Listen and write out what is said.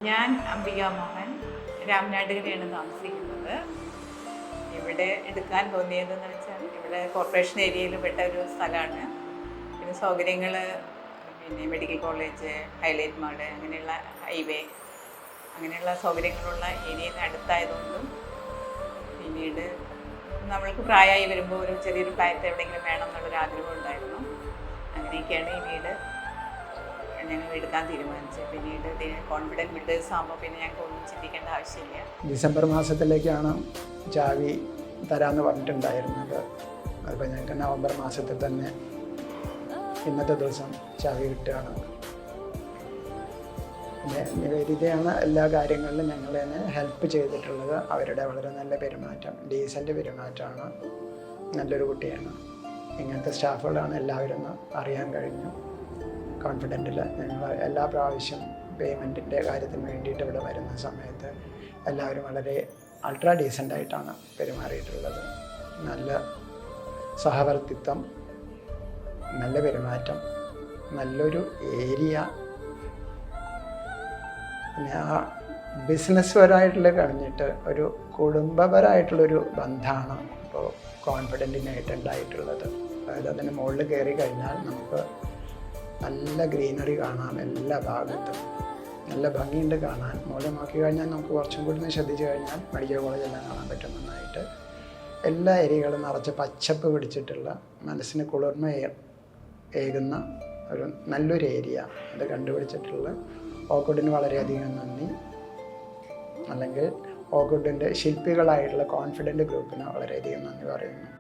ഞാൻ അംബിക മോഹൻ രാമനാട്ടുകരയാണ് താമസിക്കുന്നത്. ഇവിടെ എടുക്കാൻ തോന്നിയതെന്ന് വെച്ചാൽ ഇവിടെ കോർപ്പറേഷൻ ഏരിയയിൽ പെട്ട ഒരു സ്ഥലമാണ്. പിന്നെ സൗകര്യങ്ങൾ, പിന്നെ മെഡിക്കൽ കോളേജ്, ഹൈലൈറ്റ് മാൾ, അങ്ങനെയുള്ള ഹൈവേ, അങ്ങനെയുള്ള സൗകര്യങ്ങളുള്ള ഏരിയയിൽ അടുത്തായതുകൊണ്ടും പിന്നീട് നമ്മൾക്ക് പ്രായമായി വരുമ്പോൾ ഒരു ചെറിയൊരു ഫ്ലാറ്റ് എവിടെയെങ്കിലും വേണം എന്നുള്ളൊരു ആഗ്രഹം ഉണ്ടായിരുന്നു. അങ്ങനെയൊക്കെയാണ് ഈ വീട് ഞങ്ങൾ എടുക്കാൻ തീരുമാനിച്ചത്. പിന്നീട് കോൺഫിഡൻറ്റ് ബിൽഡേഴ്സ് ആകുമ്പോൾ പിന്നെ ഞങ്ങൾക്ക് ഒന്നും ചിന്തിക്കേണ്ട ആവശ്യമില്ല. ഡിസംബർ മാസത്തിലേക്കാണ് ചാവി തരാമെന്ന് പറഞ്ഞിട്ടുണ്ടായിരുന്നത്. അതിപ്പോൾ ഞങ്ങൾക്ക് നവംബർ മാസത്തിൽ തന്നെ ഇന്നത്തെ ദിവസം ചാവി കിട്ടുകയാണ്. പിന്നെ നിവേദിതയാണ് എല്ലാ കാര്യങ്ങളിലും ഞങ്ങളെ ഹെൽപ്പ് ചെയ്തിട്ടുള്ളത്. അവരുടെ വളരെ നല്ല പെരുമാറ്റം, ഡീസൻ്റ് പെരുമാറ്റമാണ്. നല്ലൊരു കുട്ടിയാണ്. ഇങ്ങനത്തെ സ്റ്റാഫുകളാണ് എല്ലാവരും അറിയാൻ കഴിഞ്ഞു. കോൺഫിഡൻറ്റിൽ ഞങ്ങൾ എല്ലാ പ്രാവശ്യം പേയ്മെൻറ്റിൻ്റെ കാര്യത്തിന് വേണ്ടിയിട്ട് ഇവിടെ വരുന്ന സമയത്ത് എല്ലാവരും വളരെ അൾട്രാ ഡീസൻ്റായിട്ടാണ് പെരുമാറിയിട്ടുള്ളത്. നല്ല സഹവർത്തിത്വം, നല്ല പെരുമാറ്റം, നല്ലൊരു ഏരിയ. പിന്നെ ആ ബിസിനസ് പരമായിട്ടുള്ള കഴിഞ്ഞിട്ട് ഒരു കുടുംബപരമായിട്ടുള്ളൊരു ബന്ധമാണ് ഇപ്പോൾ കോൺഫിഡൻറ്റിനായിട്ട് ഉണ്ടായിട്ടുള്ളത്. അതായത് അതിന് മുകളിൽ കയറി കഴിഞ്ഞാൽ നമുക്ക് നല്ല ഗ്രീനറി കാണാം. എല്ലാ ഭാഗത്തും നല്ല ഭംഗിയുണ്ട് കാണാൻ. മുകളിൽ നോക്കി കഴിഞ്ഞാൽ നമുക്ക് കുറച്ചും കൂടി ശ്രദ്ധിച്ചു കഴിഞ്ഞാൽ മെഡിക്കൽ കോളേജെല്ലാം കാണാൻ പറ്റും നന്നായിട്ട്. എല്ലാ ഏരിയകളും നിറച്ച് പച്ചപ്പ് പിടിച്ചിട്ടുള്ള മനസ്സിന് കുളിർമ ഏകുന്ന ഒരു നല്ലൊരു ഏരിയ. അത് കണ്ടുപിടിച്ചിട്ടുള്ള ഓക്വുഡിന് വളരെയധികം നന്ദി. അല്ലെങ്കിൽ ഓക്വുഡിൻ്റെ ശില്പികളായിട്ടുള്ള കോൺഫിഡൻറ്റ് ഗ്രൂപ്പിന് വളരെയധികം നന്ദി പറയുന്നു.